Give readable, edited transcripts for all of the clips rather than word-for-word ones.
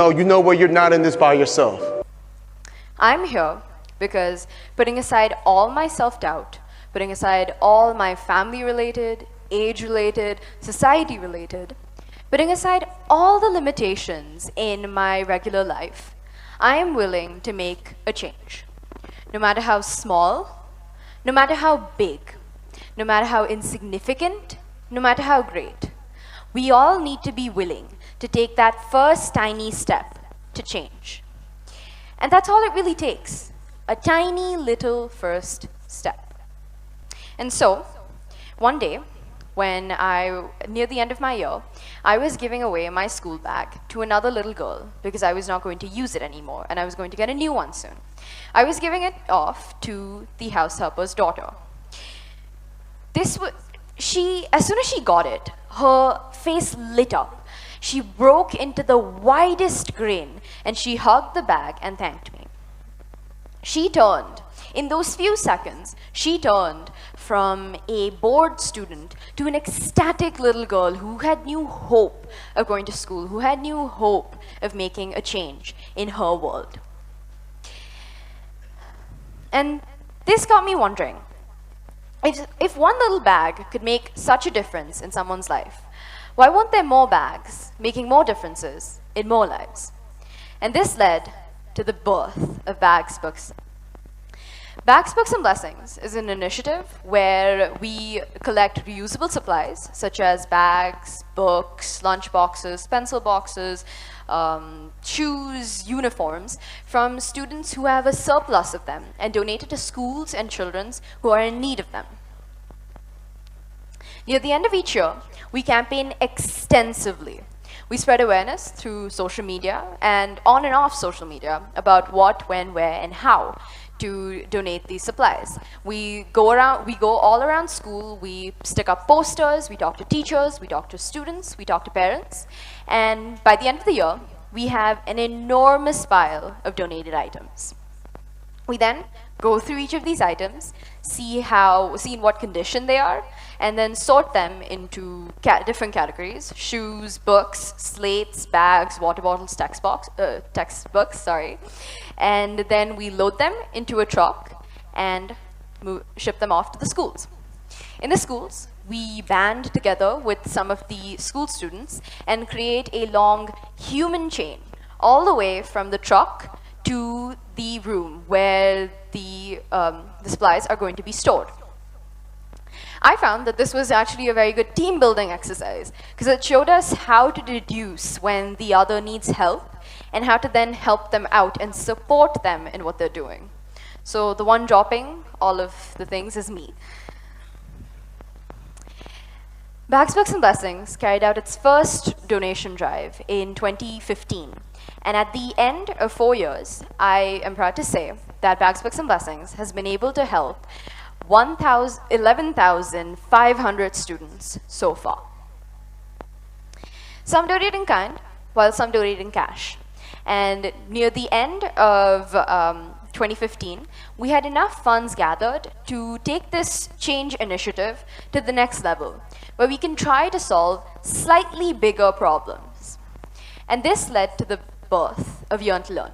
You know where you're not in this by yourself. I'm here because putting aside all my self-doubt, putting aside all my family-related, age-related, society-related, putting aside all the limitations in my regular life, I am willing to make a change. No matter how small, no matter how big, no matter how insignificant, no matter how great, we all need to be willing to take that first tiny step to change. And that's all it really takes, a tiny little first step. And so, one day, near the end of my year, I was giving away my school bag to another little girl because I was not going to use it anymore and I was going to get a new one soon. I was giving it off to the house helper's daughter. As soon as she got it, her face lit up. She broke into the widest grin and she hugged the bag and thanked me. In those few seconds, she turned from a bored student to an ecstatic little girl who had new hope of going to school, who had new hope of making a change in her world. And this got me wondering, if one little bag could make such a difference in someone's life, why weren't there more bags making more differences in more lives? And this led to the birth of Bags, Books. Bags, Books and Blessings is an initiative where we collect reusable supplies such as bags, books, lunch boxes, pencil boxes, shoes, uniforms from students who have a surplus of them and donate it to schools and children who are in need of them. Near the end of each year, we campaign extensively. We spread awareness through social media and on and off social media about what, when, where, and how to donate these supplies. We go all around school, we stick up posters, we talk to teachers, we talk to students, we talk to parents, and by the end of the year, we have an enormous pile of donated items. We then go through each of these items, see in what condition they are, and then sort them into different categories: shoes, books, slates, bags, water bottles, textbooks, and then we load them into a truck and ship them off to the schools. In the schools, we band together with some of the school students and create a long human chain all the way from the truck to the room where the supplies are going to be stored. I found that this was actually a very good team building exercise because it showed us how to deduce when the other needs help and how to then help them out and support them in what they're doing. So the one dropping all of the things is me. Bags, Books and Blessings carried out its first donation drive in 2015. And at the end of 4 years, I am proud to say that Bags, Books and Blessings has been able to help 11,500 students so far. Some donate in kind, while some donate in cash. And near the end of 2015, we had enough funds gathered to take this change initiative to the next level, where we can try to solve slightly bigger problems. And this led to the birth of Yearn to Learn.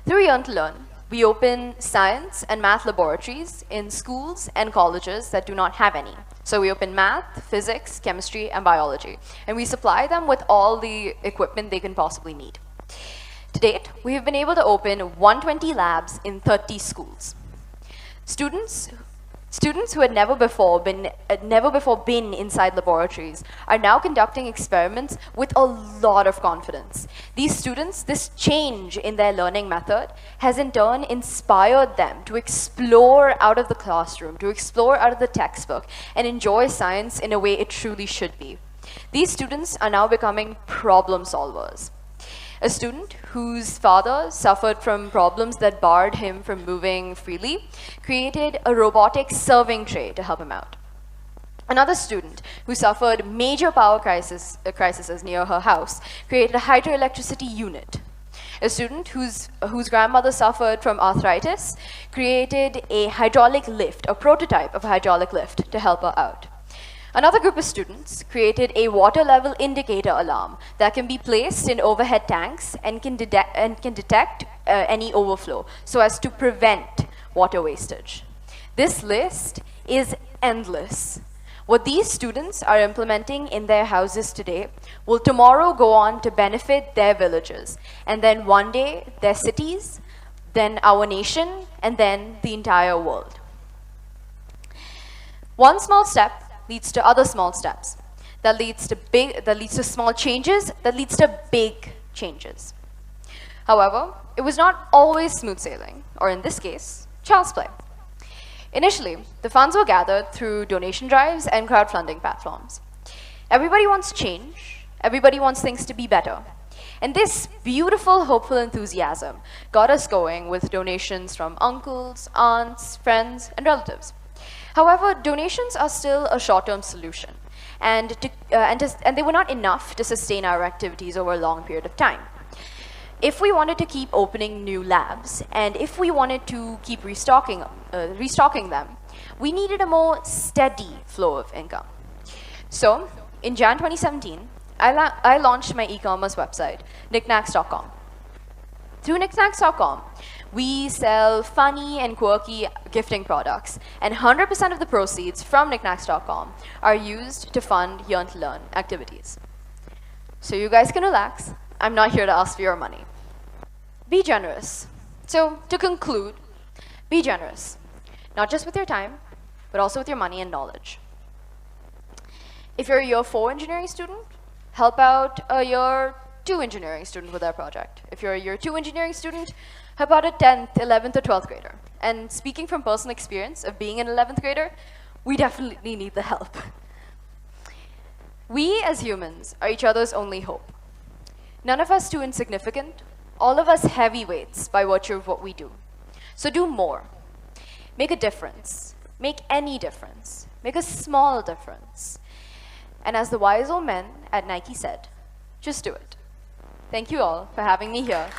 Through Yearn to Learn, we open science and math laboratories in schools and colleges that do not have any. So we open math, physics, chemistry, and biology. And we supply them with all the equipment they can possibly need. To date, we have been able to open 120 labs in 30 schools. Students who had never before been inside laboratories are now conducting experiments with a lot of confidence. These students, this change in their learning method has in turn inspired them to explore out of the classroom, to explore out of the textbook, and enjoy science in a way it truly should be. These students are now becoming problem solvers. A student whose father suffered from problems that barred him from moving freely created a robotic serving tray to help him out. Another student who suffered major power crises near her house created a hydroelectricity unit. A student whose grandmother suffered from arthritis created a hydraulic lift, a prototype of a hydraulic lift to help her out. Another group of students created a water level indicator alarm that can be placed in overhead tanks and can detect any overflow so as to prevent water wastage. This list is endless. What these students are implementing in their houses today will tomorrow go on to benefit their villages, and then one day their cities, then our nation, and then the entire world. One small step leads to other small steps. That leads to small changes, that leads to big changes. However, it was not always smooth sailing, or in this case, child's play. Initially, the funds were gathered through donation drives and crowdfunding platforms. Everybody wants change. Everybody wants things to be better. And this beautiful, hopeful enthusiasm got us going with donations from uncles, aunts, friends, and relatives. However, donations are still a short-term solution, and they were not enough to sustain our activities over a long period of time. If we wanted to keep opening new labs, and if we wanted to keep restocking them, we needed a more steady flow of income. So, in Jan 2017, I launched my e-commerce website, knickknacks.com. Through knickknacks.com, we sell funny and quirky gifting products, and 100% of the proceeds from knickknacks.com are used to fund Yearn to Learn activities. So you guys can relax. I'm not here to ask for your money. Be generous. So to conclude, be generous. Not just with your time, but also with your money and knowledge. If you're a year 4 engineering student, help out a year 2 engineering student with their project. If you're a year 2 engineering student, help out a 10th, 11th, or 12th grader. And speaking from personal experience of being an 11th grader, we definitely need the help. We as humans are each other's only hope. None of us too insignificant, all of us heavyweights by virtue of what we do. So do more. Make a difference. Make any difference. Make a small difference. And as the wise old men at Nike said, just do it. Thank you all for having me here.